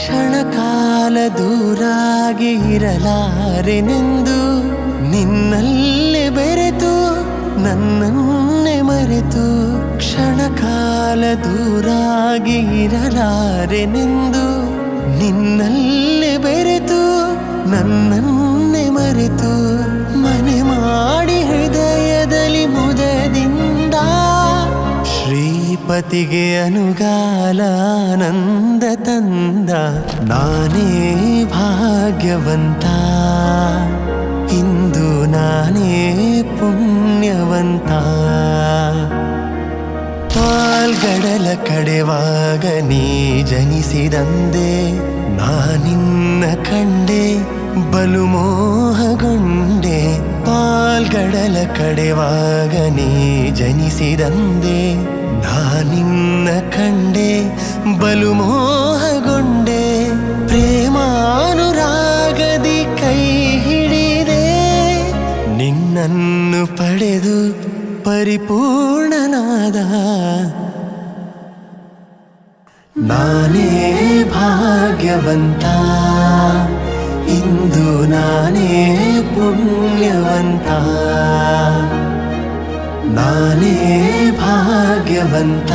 ಕ್ಷಣಕಾಲ ದೂರಾಗಿ ಇರಲಾರೆನೆಂದು ನಿನ್ನಲ್ಲೇ ಬೆರೆತು ನನ್ನನ್ನೇ ಮರೆತು ಕ್ಷಣಕಾಲ ದೂರಾಗಿ ಇರಲಾರೆನೆಂದು ನಿನ್ನಲ್ಲೇ ಬೆರೆತು ನನ್ನನ್ನೇ ಮರೆತು ಮನೆ ಮಾಡಿ ಹೃದಯದಲ್ಲಿ ಮುದದಿಂದ ಶ್ರೀಪತಿಗೆ ಅನುಗಾಲ ಆನಂದ ತಂದ ನಾನೇ ಭಾಗ್ಯವಂತ ಇಂದು ನಾನೇ ಪುಣ್ಯವಂತ ಪಾಲ್ಗಡಲ ಕಡೆವಾಗ ನೀ ಜನಿಸಿದಂದೆ ನಾನಿನ್ನ ಕಂಡೆ ಬಲು ಮೋಹಗೊಂಡೆ ಪಾಲ್ಗಡಲ ಕಡೆವಾಗ ನೀ ಜನಿಸಿದಂದೆ ನಾನಿನ್ನ ಕಂಡೆ ಬಲು ಮೋಹಗೊಂಡೆ ಪ್ರೇಮಾನುರಾಗದಿ ಕೈ ಹಿಡಿದೆ ನಿನ್ನನ್ನು ಪಡೆದು ಪರಿಪೂರ್ಣನಾದ ನಾನೇ ಭಾಗ್ಯವಂತ ಇಂದು ನಾನೇ ಪುಣ್ಯವಂತ ನಾನೇ ಭಾಗ್ಯವಂತ